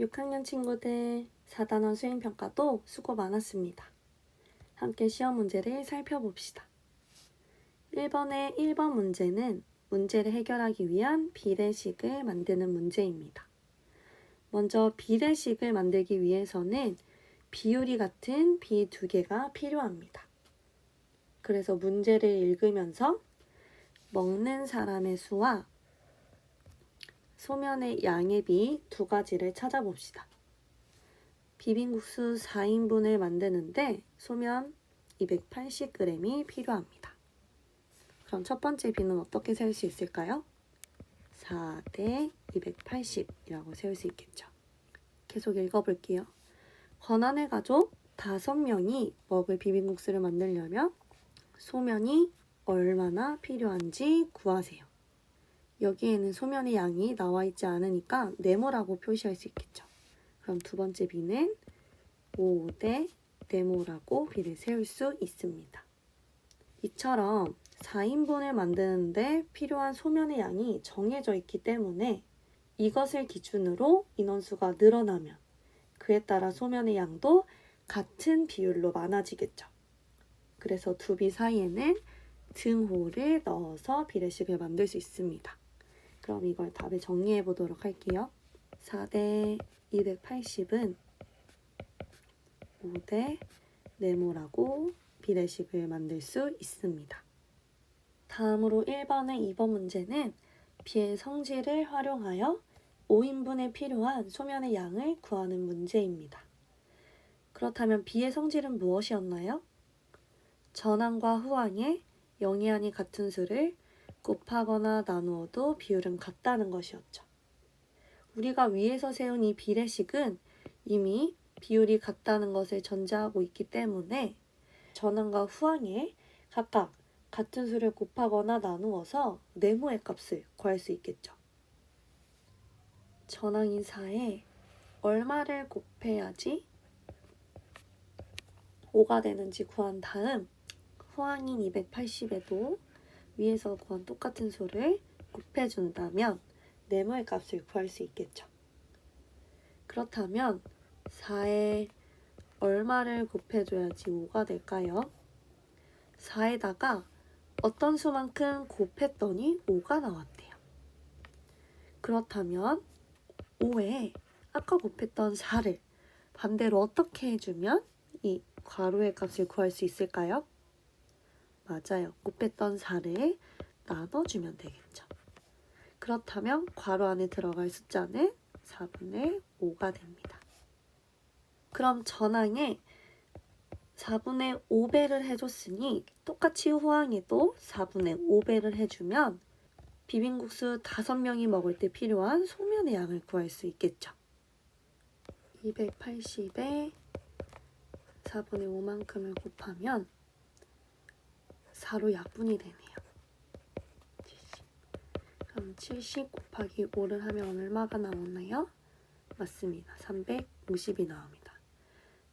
6학년 친구들 4단원 수행평가도 수고 많았습니다. 함께 시험 문제를 살펴봅시다. 1번의 1번 문제는 문제를 해결하기 위한 비례식을 만드는 문제입니다. 먼저 비례식을 만들기 위해서는 비율이 같은 비 두 개가 필요합니다. 그래서 문제를 읽으면서 먹는 사람의 수와 소면의 양의 비 두 가지를 찾아봅시다. 비빔국수 4인분을 만드는데 소면 280g이 필요합니다. 그럼 첫 번째 비는 어떻게 세울 수 있을까요? 4대 280이라고 세울 수 있겠죠. 계속 읽어볼게요. 권한의 가족 5명이 먹을 비빔국수를 만들려면 소면이 얼마나 필요한지 구하세요. 여기에는 소면의 양이 나와 있지 않으니까 네모라고 표시할 수 있겠죠. 그럼 두 번째 비는 5대 네모라고 비를 세울 수 있습니다. 이처럼 4인분을 만드는데 필요한 소면의 양이 정해져 있기 때문에 이것을 기준으로 인원수가 늘어나면 그에 따라 소면의 양도 같은 비율로 많아지겠죠. 그래서 두 비 사이에는 등호를 넣어서 비례식을 만들 수 있습니다. 그럼 이걸 답에 정리해 보도록 할게요. 4대 280은 5대 네모라고 비례식을 만들 수 있습니다. 다음으로 1번의 2번 문제는 비의 성질을 활용하여 5인분에 필요한 소면의 양을 구하는 문제입니다. 그렇다면 비의 성질은 무엇이었나요? 전항과 후항의 영이한이 같은 수를 곱하거나 나누어도 비율은 같다는 것이었죠. 우리가 위에서 세운 이 비례식은 이미 비율이 같다는 것을 전제하고 있기 때문에 전항과 후항에 각각 같은 수를 곱하거나 나누어서 네모의 값을 구할 수 있겠죠. 전항인 4에 얼마를 곱해야지 5가 되는지 구한 다음 후항인 280에도 위에서 구한 똑같은 수를 곱해준다면 네모의 값을 구할 수 있겠죠. 그렇다면 4에 얼마를 곱해줘야지 5가 될까요? 4에다가 어떤 수만큼 곱했더니 5가 나왔대요. 그렇다면 5에 아까 곱했던 4를 반대로 어떻게 해주면 이 괄호의 값을 구할 수 있을까요? 맞아요. 곱했던 4를 나눠주면 되겠죠. 그렇다면 괄호 안에 들어갈 숫자는 4분의 5가 됩니다. 그럼 전항에 4분의 5배를 해줬으니 똑같이 후항에도 4분의 5배를 해주면 비빔국수 5명이 먹을 때 필요한 소면의 양을 구할 수 있겠죠. 280에 4분의 5만큼을 곱하면 4로 약분이 되네요. 70. 그럼 70 곱하기 5를 하면 얼마가 나오나요? 맞습니다. 350이 나옵니다.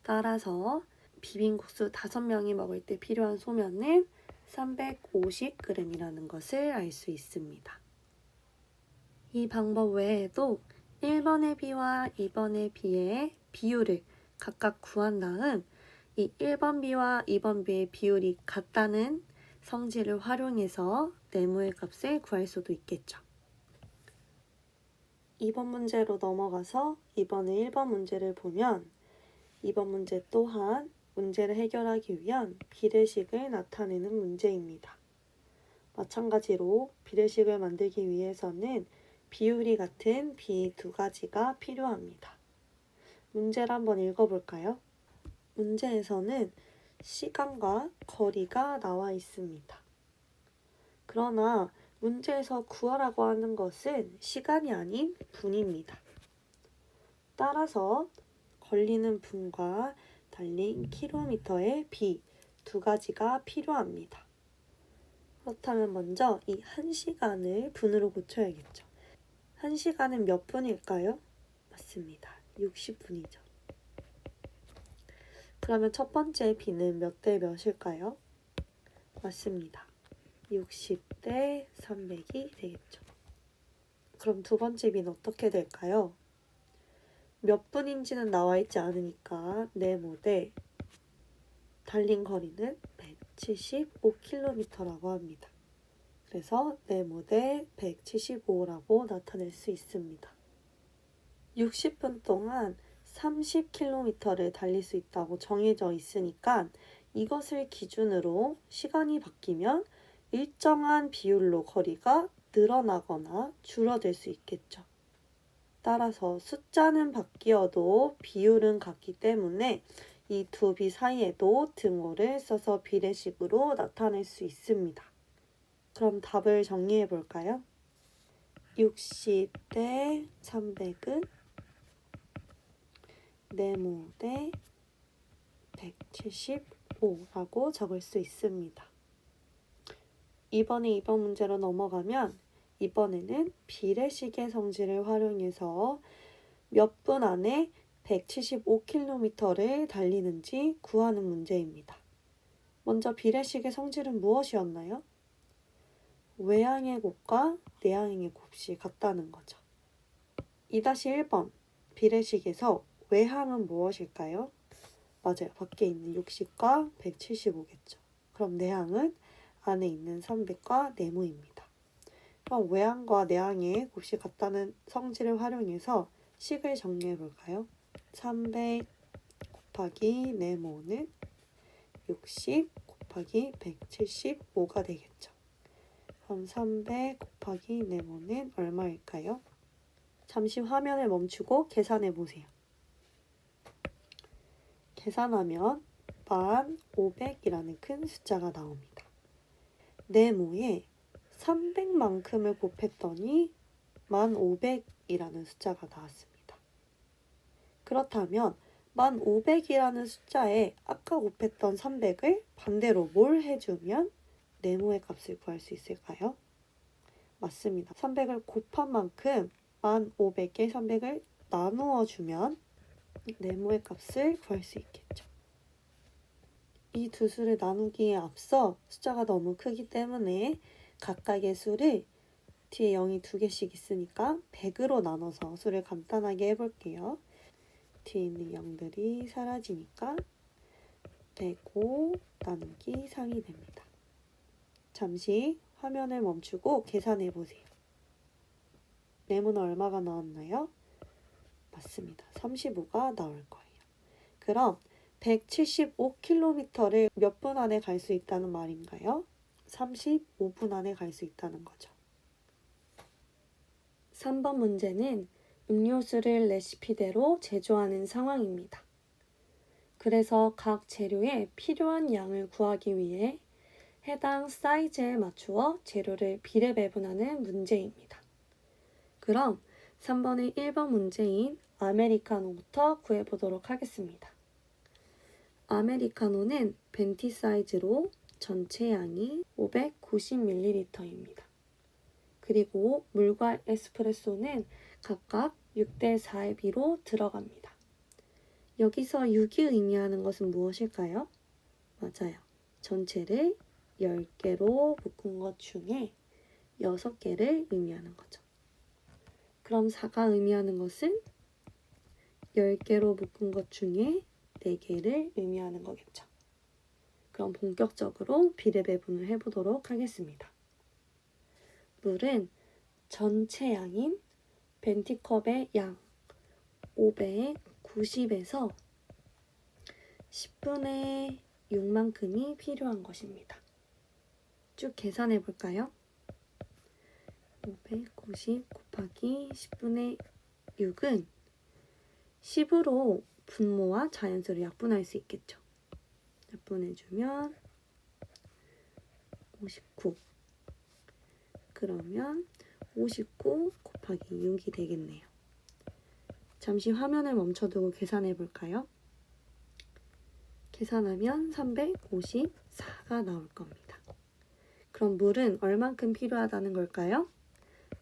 따라서 비빔국수 5명이 먹을 때 필요한 소면은 350g이라는 것을 알 수 있습니다. 이 방법 외에도 1번의 비와 2번의 비의 비율을 각각 구한 다음 이 1번 비와 2번 비의 비율이 같다는 성질을 활용해서 네모의 값을 구할 수도 있겠죠. 2번 문제로 넘어가서 이번에 1번 문제를 보면 2번 문제 또한 문제를 해결하기 위한 비례식을 나타내는 문제입니다. 마찬가지로 비례식을 만들기 위해서는 비율이 같은 비 두 가지가 필요합니다. 문제를 한번 읽어볼까요? 문제에서는 시간과 거리가 나와 있습니다. 그러나 문제에서 구하라고 하는 것은 시간이 아닌 분입니다. 따라서 걸리는 분과 달린 킬로미터의 비 두 가지가 필요합니다. 그렇다면 먼저 이 1시간을 분으로 고쳐야겠죠. 1시간은 몇 분일까요? 맞습니다. 60분이죠. 그러면 첫 번째 비는 몇 대 몇일까요? 맞습니다. 60대 300이 되겠죠. 그럼 두 번째 비는 어떻게 될까요? 몇 분인지는 나와 있지 않으니까 네모 대 달린 거리는 175km라고 합니다. 그래서 네모 대 175라고 나타낼 수 있습니다. 60분 동안 30km를 달릴 수 있다고 정해져 있으니까 이것을 기준으로 시간이 바뀌면 일정한 비율로 거리가 늘어나거나 줄어들 수 있겠죠. 따라서 숫자는 바뀌어도 비율은 같기 때문에 이 두 비 사이에도 등호를 써서 비례식으로 나타낼 수 있습니다. 그럼 답을 정리해 볼까요? 60 대 300은 네모 대 175라고 적을 수 있습니다. 이번에 2번 문제로 넘어가면 이번에는 비례식의 성질을 활용해서 몇 분 안에 175km를 달리는지 구하는 문제입니다. 먼저 비례식의 성질은 무엇이었나요? 외항의 곱과 내항의 곱이 같다는 거죠. 2-1번 비례식에서 외항은 무엇일까요? 맞아요. 밖에 있는 60과 175겠죠. 그럼 내항은 안에 있는 300과 네모입니다. 그럼 외항과 내항의 곱이 같다는 성질을 활용해서 식을 정리해 볼까요? 300 곱하기 네모는 60 곱하기 175가 되겠죠. 그럼 300 곱하기 네모는 얼마일까요? 잠시 화면을 멈추고 계산해 보세요. 계산하면 1500이라는 큰 숫자가 나옵니다. 네모에 300만큼을 곱했더니 1500이라는 숫자가 나왔습니다. 그렇다면 1500이라는 숫자에 아까 곱했던 300을 반대로 뭘 해주면 네모의 값을 구할 수 있을까요? 맞습니다. 300을 곱한 만큼 1500에 300을 나누어 주면 네모의 값을 구할 수 있겠죠. 이 두 수를 나누기에 앞서 숫자가 너무 크기 때문에 각각의 수를 뒤에 0이 2개씩 있으니까 100으로 나눠서 수를 간단하게 해볼게요. 뒤에 있는 0들이 사라지니까 105 나누기 3이 됩니다. 잠시 화면을 멈추고 계산해 보세요. 네모는 얼마가 나왔나요? 맞습니다. 35가 나올 거예요. 그럼 175km를 몇 분 안에 갈 수 있다는 말인가요? 35분 안에 갈 수 있다는 거죠. 3번 문제는 음료수를 레시피대로 제조하는 상황입니다. 그래서 각 재료에 필요한 양을 구하기 위해 해당 사이즈에 맞추어 재료를 비례 배분하는 문제입니다. 그럼 3번의 1번 문제인 아메리카노부터 구해보도록 하겠습니다. 아메리카노는 벤티 사이즈로 전체 양이 590ml입니다. 그리고 물과 에스프레소는 각각 6대4의 비로 들어갑니다. 여기서 6이 의미하는 것은 무엇일까요? 맞아요. 전체를 10개로 묶은 것 중에 6개를 의미하는 거죠. 그럼 4가 의미하는 것은 10개로 묶은 것 중에 4개를 의미하는 거겠죠. 그럼 본격적으로 비례 배분을 해보도록 하겠습니다. 물은 전체 양인 벤티컵의 양 590에서 10분의 6만큼이 필요한 것입니다. 쭉 계산해 볼까요? 590 곱하기 10분의 6은 10으로 분모와 자연수를 약분할 수 있겠죠. 약분해주면 59. 그러면 59 곱하기 6이 되겠네요. 잠시 화면을 멈춰두고 계산해 볼까요? 계산하면 354가 나올 겁니다. 그럼 물은 얼만큼 필요하다는 걸까요?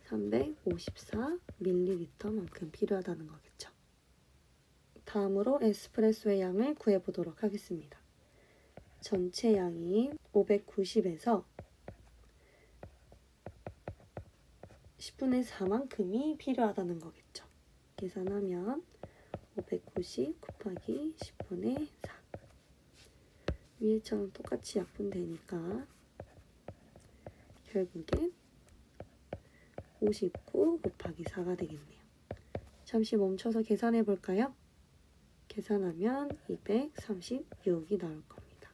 354ml만큼 필요하다는 거겠죠. 다음으로 에스프레소의 양을 구해보도록 하겠습니다. 전체 양이 590에서 10분의 4만큼이 필요하다는 거겠죠. 계산하면 590 곱하기 10분의 4. 위에처럼 똑같이 약분되니까 결국엔 59 곱하기 4가 되겠네요. 잠시 멈춰서 계산해 볼까요? 계산하면 236이 나올 겁니다.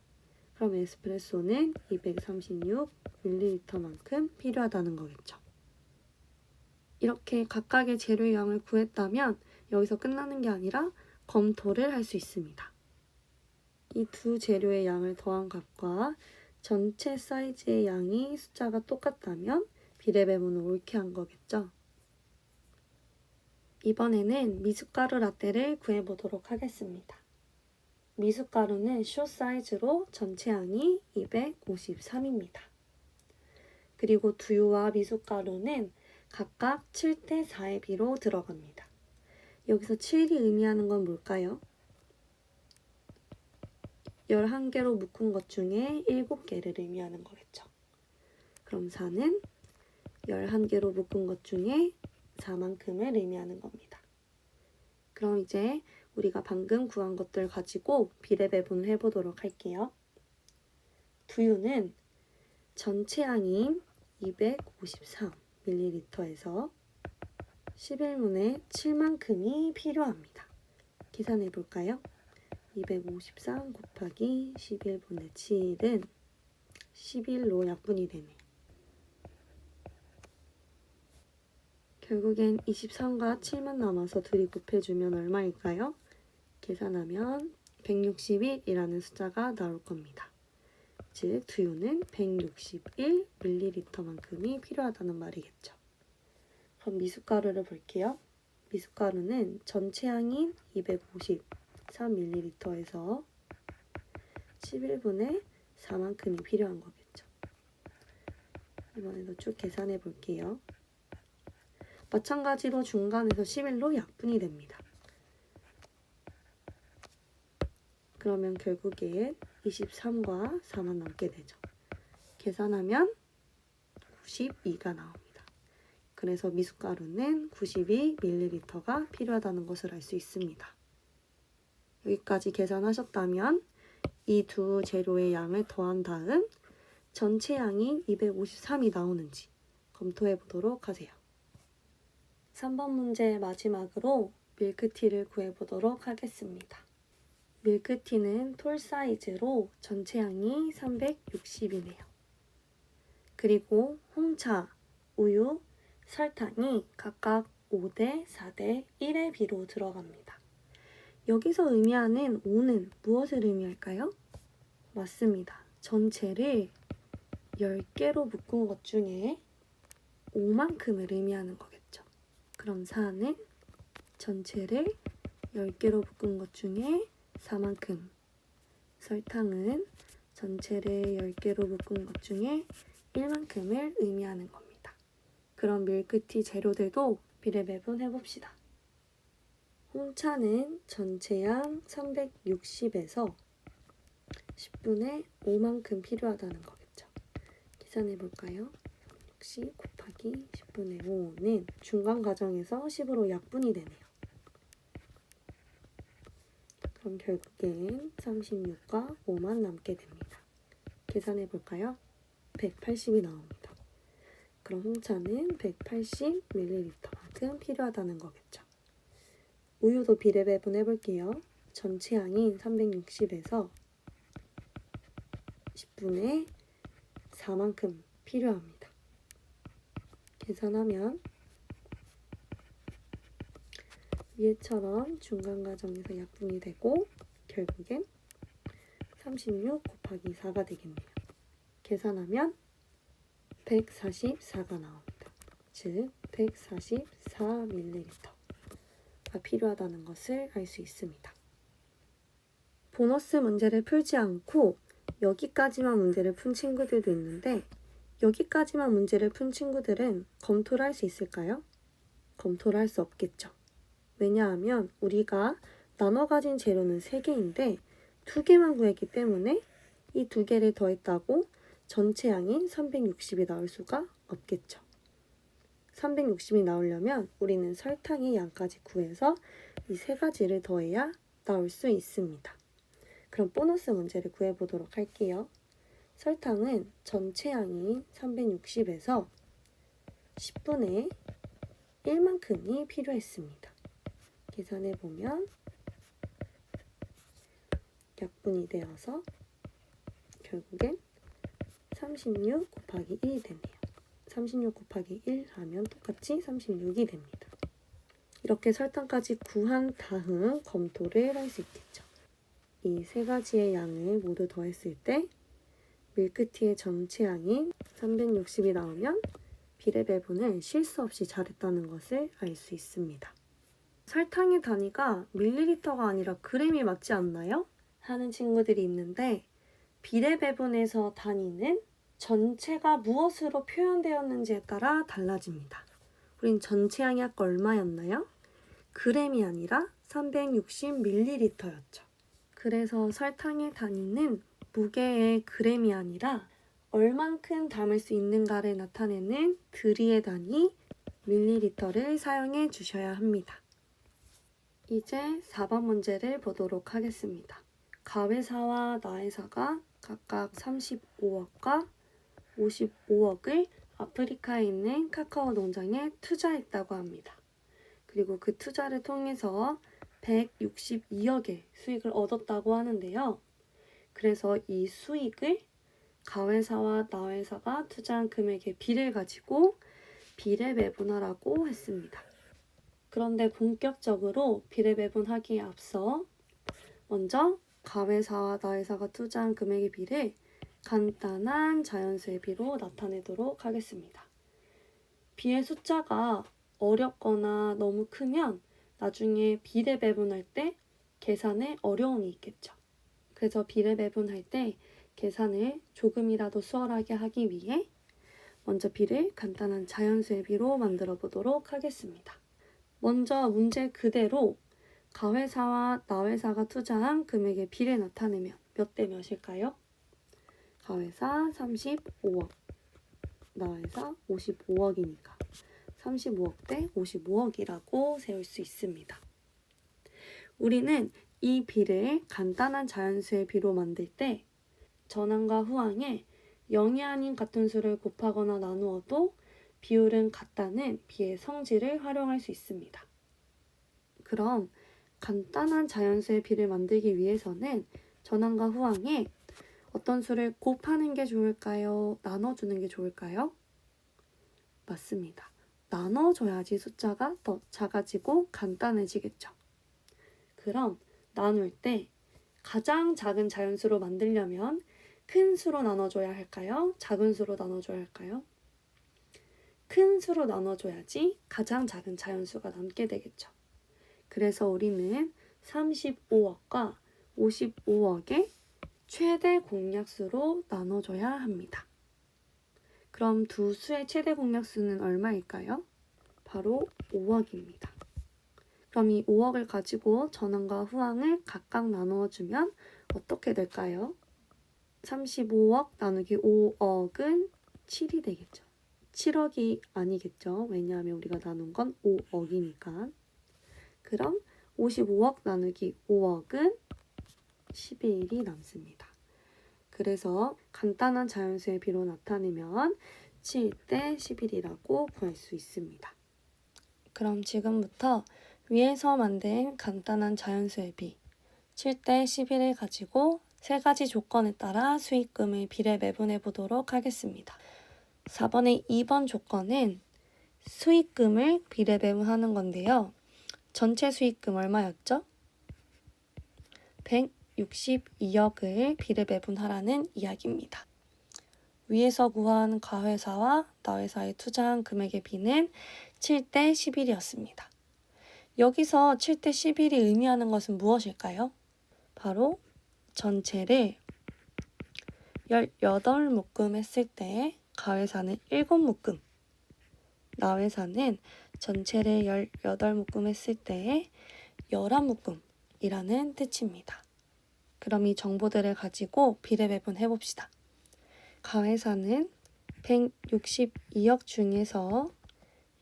그럼 에스프레소는 236ml만큼 필요하다는 거겠죠. 이렇게 각각의 재료의 양을 구했다면 여기서 끝나는 게 아니라 검토를 할 수 있습니다. 이 두 재료의 양을 더한 값과 전체 사이즈의 양이 숫자가 똑같다면 비례배분을 옳게 한 거겠죠. 이번에는 미숫가루 라떼를 구해보도록 하겠습니다. 미숫가루는 숏 사이즈로 전체 양이 253입니다. 그리고 두유와 미숫가루는 각각 7대 4의 비로 들어갑니다. 여기서 7이 의미하는 건 뭘까요? 11개로 묶은 것 중에 7개를 의미하는 거겠죠. 그럼 4는 11개로 묶은 것 중에 4만큼을 의미하는 겁니다. 그럼 이제 우리가 방금 구한 것들 가지고 비례배분을 해보도록 할게요. 두유는 전체 양인 253ml에서 11분의 7만큼이 필요합니다. 계산해 볼까요? 253 곱하기 11분의 7은 11로 약분이 되네요. 결국엔 23과 7만 남아서 둘이 곱해주면 얼마일까요? 계산하면 161이라는 숫자가 나올 겁니다. 즉 두유는 161ml만큼이 필요하다는 말이겠죠. 그럼 미숫가루를 볼게요. 미숫가루는 전체 양인 253ml에서 11분의 4만큼이 필요한 거겠죠. 이번에도 쭉 계산해 볼게요. 마찬가지로 중간에서 11로 약분이 됩니다. 그러면 결국엔 23과 4만 남게 되죠. 계산하면 92가 나옵니다. 그래서 미숫가루는 92ml가 필요하다는 것을 알 수 있습니다. 여기까지 계산하셨다면 이 두 재료의 양을 더한 다음 전체 양인 253이 나오는지 검토해 보도록 하세요. 3번 문제 마지막으로 밀크티를 구해보도록 하겠습니다. 밀크티는 톨 사이즈로 전체 양이 360이네요. 그리고 홍차, 우유, 설탕이 각각 5대 4대 1의 비로 들어갑니다. 여기서 의미하는 5는 무엇을 의미할까요? 맞습니다. 전체를 10개로 묶은 것 중에 5만큼을 의미하는 거겠죠. 그럼 4는 전체를 10개로 묶은 것 중에 4만큼, 설탕은 전체를 10개로 묶은 것 중에 1만큼을 의미하는 겁니다. 그럼 밀크티 재료들도 비례배분 해봅시다. 홍차는 전체 양 360에서 10분의 5만큼 필요하다는 거겠죠. 계산해볼까요? 60 곱하기 10분의 5는 중간 과정에서 10으로 약분이 되네요. 그럼 결국엔 36과 5만 남게 됩니다. 계산해볼까요? 180이 나옵니다. 그럼 홍차는 180ml만큼 필요하다는 거겠죠. 우유도 비례배분 해볼게요. 전체 양인 360에서 10분의 4만큼 필요합니다. 계산하면 위에처럼 중간 과정에서 약분이 되고 결국엔 36 곱하기 4가 되겠네요. 계산하면 144가 나옵니다. 즉 144ml가 필요하다는 것을 알 수 있습니다. 보너스 문제를 풀지 않고 여기까지만 문제를 푼 친구들도 있는데 여기까지만 문제를 푼 친구들은 검토를 할 수 있을까요? 검토를 할 수 없겠죠. 왜냐하면 우리가 나눠 가진 재료는 3개인데 2개만 구했기 때문에 이 2개를 더했다고 전체 양인 360이 나올 수가 없겠죠. 360이 나오려면 우리는 설탕의 양까지 구해서 이 세 가지를 더해야 나올 수 있습니다. 그럼 보너스 문제를 구해보도록 할게요. 설탕은 전체 양이 360에서 10분의 1만큼이 필요했습니다. 계산해보면 약분이 되어서 결국엔 36 곱하기 1이 되네요. 36 곱하기 1 하면 똑같이 36이 됩니다. 이렇게 설탕까지 구한 다음 검토를 할 수 있겠죠. 이 세 가지의 양을 모두 더했을 때 밀크티의 전체 양인 360이 나오면 비례 배분을 실수 없이 잘했다는 것을 알 수 있습니다. 설탕의 단위가 밀리리터가 아니라 그램이 맞지 않나요? 하는 친구들이 있는데 비례 배분에서 단위는 전체가 무엇으로 표현되었는지에 따라 달라집니다. 우린 전체 양이 아까 얼마였나요? 그램이 아니라 360ml였죠. 그래서 설탕의 단위는 무게의 그램이 아니라 얼만큼 담을 수 있는가를 나타내는 드리의 단위 밀리리터를 사용해 주셔야 합니다. 이제 4번 문제를 보도록 하겠습니다. 가회사와 나회사가 각각 35억과 55억을 아프리카에 있는 카카오 농장에 투자했다고 합니다. 그리고 그 투자를 통해서 162억의 수익을 얻었다고 하는데요. 그래서 이 수익을 가회사와 나회사가 투자한 금액의 비를 가지고 비례 배분하라고 했습니다. 그런데 본격적으로 비례 배분하기에 앞서 먼저 가회사와 나회사가 투자한 금액의 비를 간단한 자연수의 비로 나타내도록 하겠습니다. 비의 숫자가 어렵거나 너무 크면 나중에 비례 배분할 때 계산에 어려움이 있겠죠. 그래서 비례 배분할 때 계산을 조금이라도 수월하게 하기 위해 먼저 비를 간단한 자연수의 비로 만들어 보도록 하겠습니다. 먼저 문제 그대로 가회사와 나회사가 투자한 금액의 비를 나타내면 몇 대 몇일까요? 가회사 35억, 나회사 55억이니까 35억 대 55억이라고 세울 수 있습니다. 우리는 이 비를 간단한 자연수의 비로 만들 때 전항과 후항에 0이 아닌 같은 수를 곱하거나 나누어도 비율은 같다는 비의 성질을 활용할 수 있습니다. 그럼 간단한 자연수의 비를 만들기 위해서는 전항과 후항에 어떤 수를 곱하는 게 좋을까요? 나눠주는 게 좋을까요? 맞습니다. 나눠줘야지 숫자가 더 작아지고 간단해지겠죠. 그럼 나눌 때 가장 작은 자연수로 만들려면 큰 수로 나눠줘야 할까요? 작은 수로 나눠줘야 할까요? 큰 수로 나눠줘야지 가장 작은 자연수가 남게 되겠죠. 그래서 우리는 35억과 55억의 최대 공약수로 나눠줘야 합니다. 그럼 두 수의 최대 공약수는 얼마일까요? 바로 5억입니다. 그럼 이 5억을 가지고 전항과 후항을 각각 나누어주면 어떻게 될까요? 35억 나누기 5억은 7이 되겠죠. 7억이 아니겠죠. 왜냐하면 우리가 나눈 건 5억이니까. 그럼 55억 나누기 5억은 11이 남습니다. 그래서 간단한 자연수의 비로 나타내면 7대 11이라고 구할 수 있습니다. 그럼 지금부터 위에서 만든 간단한 자연수의 비 7대 11을 가지고 세 가지 조건에 따라 수익금을 비례 배분해 보도록 하겠습니다. 4번의 2번 조건은 수익금을 비례 배분하는 건데요. 전체 수익금 얼마였죠? 162억을 비례 배분하라는 이야기입니다. 위에서 구한 가회사와 나회사에 투자한 금액의 비는 7대 11이었습니다. 여기서 7대 11이 의미하는 것은 무엇일까요? 바로 전체를 18묶음 했을 때 가회사는 7묶음, 나회사는 전체를 18묶음 했을 때 11묶음이라는 뜻입니다. 그럼 이 정보들을 가지고 비례 배분 해봅시다. 가회사는 162억 중에서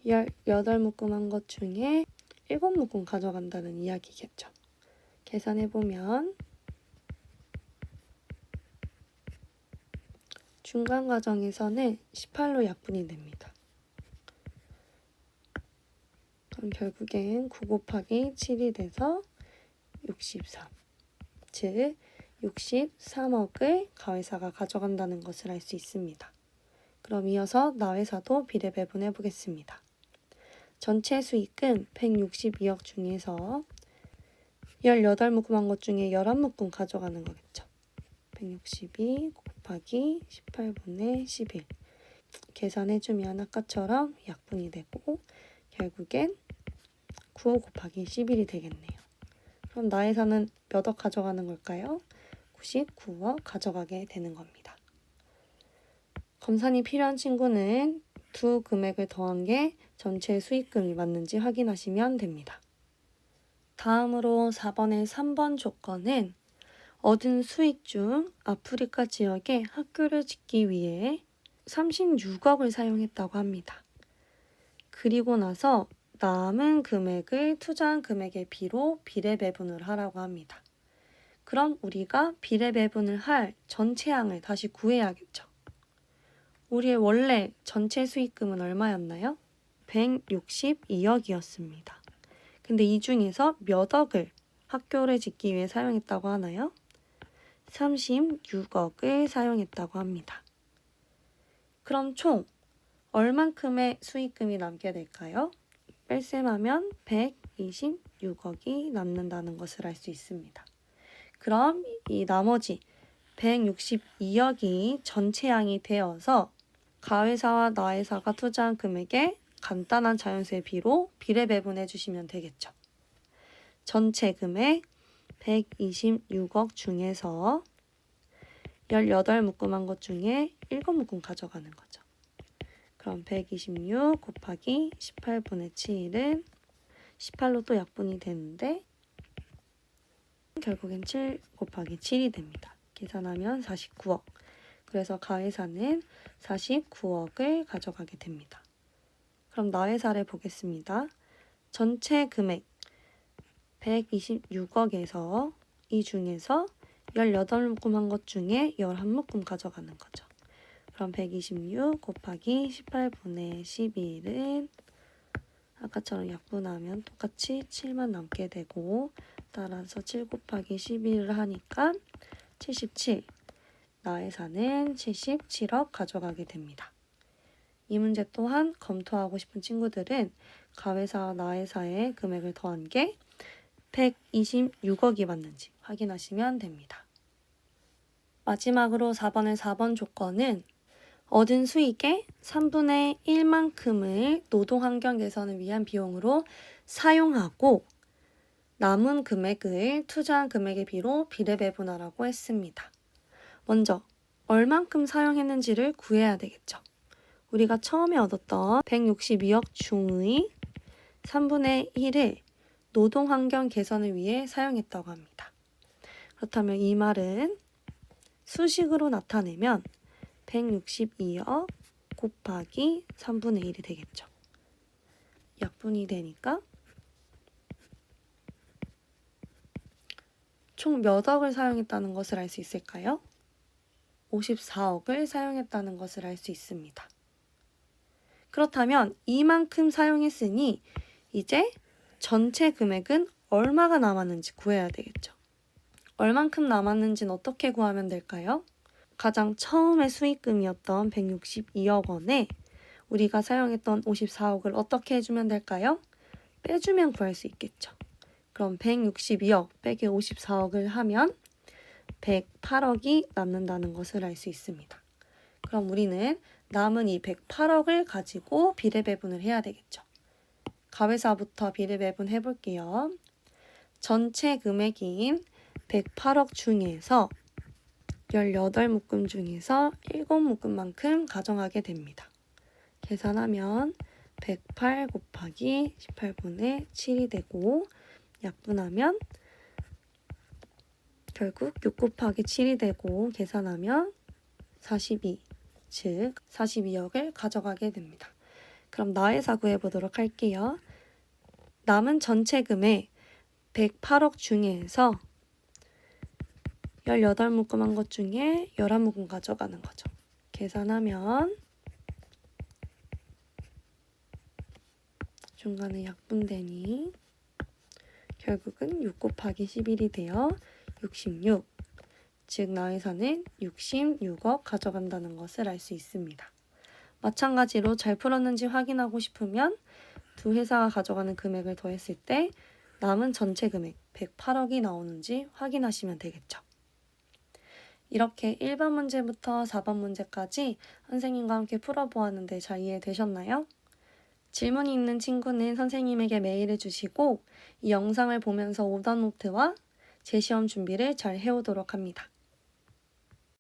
18묶음 한 것 중에 7묶음 가져간다는 이야기겠죠. 계산해보면 중간 과정에서는 18로 약분이 됩니다. 그럼 결국엔 9 곱하기 7이 돼서 63. 즉 63억을 가회사가 가져간다는 것을 알 수 있습니다. 그럼 이어서 나회사도 비례배분해 보겠습니다. 전체 수익은 162억 중에서 18묶음 한 것 중에 11묶음 가져가는 거겠죠. 162 곱하기 18분의 11 계산해주면 아까처럼 약분이 되고 결국엔 9 곱하기 11이 되겠네요. 그럼 나회사는 몇 억 가져가는 걸까요? 99억 가져가게 되는 겁니다. 검산이 필요한 친구는 두 금액을 더한 게 전체 수익금이 맞는지 확인하시면 됩니다. 다음으로 4번의 3번 조건은 얻은 수익 중 아프리카 지역에 학교를 짓기 위해 36억을 사용했다고 합니다. 그리고 나서 남은 금액을 투자한 금액의 비로 비례배분을 하라고 합니다. 그럼 우리가 비례배분을 할 전체량을 다시 구해야겠죠. 우리의 원래 전체 수익금은 얼마였나요? 162억이었습니다. 근데 이 중에서 몇 억을 학교를 짓기 위해 사용했다고 하나요? 36억을 사용했다고 합니다. 그럼 총 얼만큼의 수익금이 남게 될까요? 뺄셈하면 126억이 남는다는 것을 알 수 있습니다. 그럼 이 나머지 162억이 전체량이 되어서 가회사와 나회사가 투자한 금액에 간단한 자연수의 비로 비례배분해 주시면 되겠죠. 전체 금액 126억 중에서 18묶음 한 것 중에 7묶음 가져가는 거죠. 그럼 126 곱하기 18분의 7은 18로 또 약분이 되는데 결국엔 7 곱하기 7이 됩니다. 계산하면 49억. 그래서 가회사는 49억을 가져가게 됩니다. 그럼 나회사를 보겠습니다. 전체 금액 126억에서 이 중에서 18묶음 한 것 중에 11묶음 가져가는 거죠. 그럼 126 곱하기 18분의 11은 아까처럼 약분하면 똑같이 7만 남게 되고 따라서 7 곱하기 11을 하니까 77. 나회사는 77억 가져가게 됩니다. 이 문제 또한 검토하고 싶은 친구들은 가회사와 나회사의 금액을 더한 게 126억이 맞는지 확인하시면 됩니다. 마지막으로 4번의 4번 조건은 얻은 수익의 3분의 1만큼을 노동환경 개선을 위한 비용으로 사용하고 남은 금액을 투자한 금액의 비로 비례배분하라고 했습니다. 먼저 얼만큼 사용했는지를 구해야 되겠죠. 우리가 처음에 얻었던 162억 중의 3분의 1을 노동환경 개선을 위해 사용했다고 합니다. 그렇다면 이 말은 수식으로 나타내면 162억 곱하기 3분의 1이 되겠죠. 약분이 되니까 총 몇 억을 사용했다는 것을 알 수 있을까요? 54억을 사용했다는 것을 알 수 있습니다. 그렇다면 이만큼 사용했으니 이제 전체 금액은 얼마가 남았는지 구해야 되겠죠. 얼만큼 남았는지는 어떻게 구하면 될까요? 가장 처음에 수익금이었던 162억 원에 우리가 사용했던 54억을 어떻게 해주면 될까요? 빼주면 구할 수 있겠죠. 그럼 162억 빼기 54억을 하면 108억이 남는다는 것을 알 수 있습니다. 그럼 우리는 남은 이 108억을 가지고 비례배분을 해야 되겠죠. 가회사부터 비례배분 해볼게요. 전체 금액인 108억 중에서 18묶음 중에서 7묶음만큼 가정하게 됩니다. 계산하면 108 곱하기 18분의 7이 되고 약분하면 결국 6 곱하기 7이 되고 계산하면 42, 즉 42억을 가져가게 됩니다. 그럼 나회사 구해보도록 할게요. 남은 전체 금액 108억 중에서 18묶음 한 것 중에 11묶음 가져가는 거죠. 계산하면 중간에 약분되니 결국은 6 곱하기 11이 되어 66. 즉 나회사는 66억 가져간다는 것을 알 수 있습니다. 마찬가지로 잘 풀었는지 확인하고 싶으면 두 회사가 가져가는 금액을 더했을 때 남은 전체 금액 108억이 나오는지 확인하시면 되겠죠. 이렇게 1번 문제부터 4번 문제까지 선생님과 함께 풀어보았는데 잘 이해되셨나요? 질문이 있는 친구는 선생님에게 메일을 주시고 이 영상을 보면서 오답 노트와 재시험 준비를 잘 해오도록 합니다.